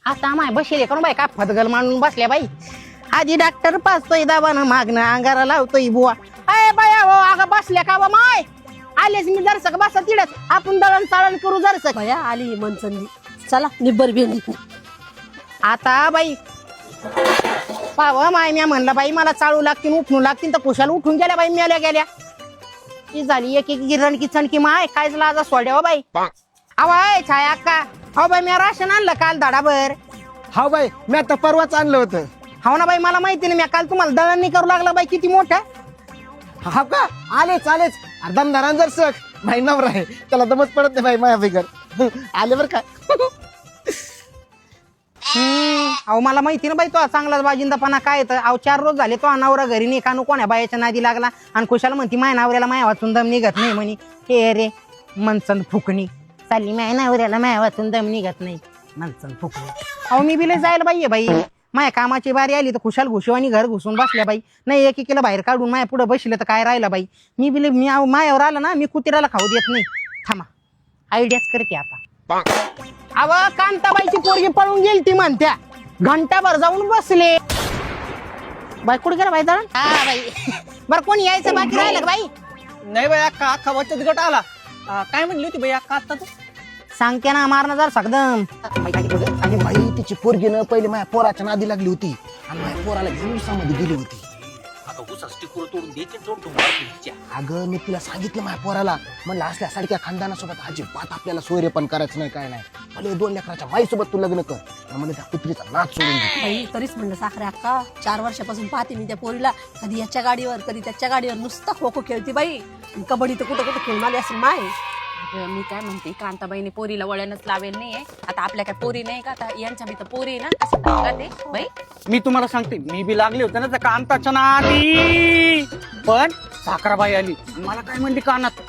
आता माय बसेल करून बाई का फतगल मांडून बसल्या बाई. आधी डॉक्टर पाचतोय दाबानं मागणं अंगारा लावतोय बुवा. अय बाया हो अगं बसल्या का बा माय आलेच मी जरसक बसा तिडच आपण दळण चाळण करू जरसक. बया आली मनचंदी चला निब्बर भेंडी. आता बाई पाव माय म्या म्हणलं बाई मला चालू लागतील उठणू लागतील तर कुशाला उठून गेल्या बाई मेल्या गेल्या. ती झाली एक एक गिरणकी चणकी माय कायच लाजा सोड्या हो बाई. अवाय छाया अक्का हो बाई मी राशन आणलं काल धडाभर. हा बाई मी आता परवाच आणलं होतं. हो ना बाई मला माहिती नाही मी काल तुम्हाला दळण नाही करू लागला बाई किती मोठं. हा का आलेच अर्धा जर सक भाई नवरा आहे त्याला दमच पडत नाही बाई माया फिकर आले बर का. अहो मला माहिती ना बाई तो चांगलाच बाजिंदापणा काय तर अहो 4 रोज झाले तो अनावरा घरी नाही कानू कोण्या बायाच्या नादी लागला आणि खुशाला म्हणती माया नावऱ्याला माया वाचून दम निघत नाही म्हणे. हे रे मनचंद फुकणी चालली माया नावऱ्याला माया वाचून दम निघत नाही मनचंद फुकणी. अहो मी बिले जायला बाई बाई माया कामाची बारी आली तर खुशाल घुशवानी घर घुसून बसल्या बाई. नाही एकेकीला बाहेर काढून माया पुढे बसले तर काय राहिलं बाई. मी बिले मी मायावर आलं ना मी कुत्र्याला खाऊ देत नाही. थांबा आयडियाच करते आता. अव कांताबाईची पोरगी पळून गेली ती म्हणत्या घंटाभर जाऊन बसले. बाई कुठे गेला बाई दळण. हा बाई बरं कोणी यायचं बाकी राहिलं का बाई. नाही बाई अख्खा अख्खा बचत गट आला. काय म्हणली होती बाई अख्खा आता तू. सांगते ना मारणं जर सकदम. आणि बाई तिची पोरगी न पहिले माझ्या पोराच्या नादी लागली होती आणि माझ्या पोराला घेऊन ऊसामध्ये गेली होती. अगं मी तिला सांगितलं माझ्या पोराला म्हणलं असल्या सारख्या खानदानासोबत अजिबात आपल्याला सोयरे पण करायचं नाही काय नाही. भले 2 लेकराच्या माईसोबत तू लग्न कर म्हणजे त्या कुत्रीचा नाच सोडून दे. बाई तरीच म्हणलं साखरे अक्का 4 वर्षापासून पाहते मी त्या पोरीला कधी याच्या गाडीवर कधी त्याच्या गाडीवर नुसतं खो खो खेळती बाई. कबड्डी तर कुठं कुठं खेळून आली असेल माय. मी काय म्हणते कांताबाईने पोरीला वळणच लावेल नाहीये. आता आपल्या काय पोरी नाही का आता यांच्या बी तर पोरी आहे ना कसं का ते बाई. मी तुम्हाला सांगते मी बी लागले होते ना त्या कांताच्या नादी पण साखराबाई आली मला काय म्हणली कानात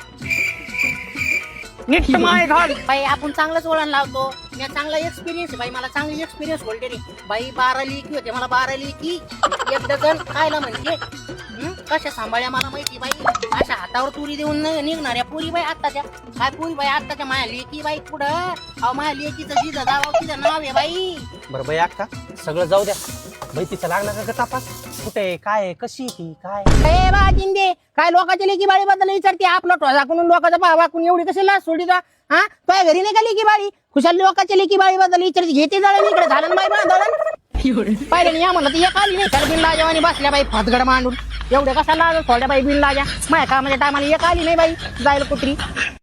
नीट माय घाल. बाई आपण चांगलंच वळण लावतो. मी चांगला एक्सपिरियन्स बाई मला चांगली एक्सपिरियन्स बोलते रे बाई. 12 लेकी होते मला 12 लेकी एक डझन खायला म्हणजे कशा सांभाळ्या मला माहिती बाई. अशा हातावर तुरी देऊन निघणाऱ्या पुरी बाई आत्ताच्या काय पुरी बाई आत्ताच्या माया लेकी बाई कुठं अहो माया लेकीचं जिथं जावं तिथं नाव आहे बाई. बरं बाई अक्का सगळं जाऊ द्या बाई तिचं लागणार का तपास कुठे काय कशी ती काय. ए बा जिंदे काय लोकांच्या लेकी बाळी बद्दल विचारते. आपलं टोळाकून लोकांचा भाव वाकून एवढी कशी लाच सोडी का. हा तो घरी नाही का लेकी बाळी खुशाल लोकांच्या लेकी बाळी बद्दल विचारते. घेते जाळं इकडे झालं बाई बा दळण पाहिलं नाही या म्हणलं तर एक आली नाही तर बिन लाजावानी बसल्या बाई फतगड मांडून एवढे कसा लाज सोड्या बाई बिन लाजा माझ्या कामाच्या टायमाला एक आली नाही बाई जायला कुत्री.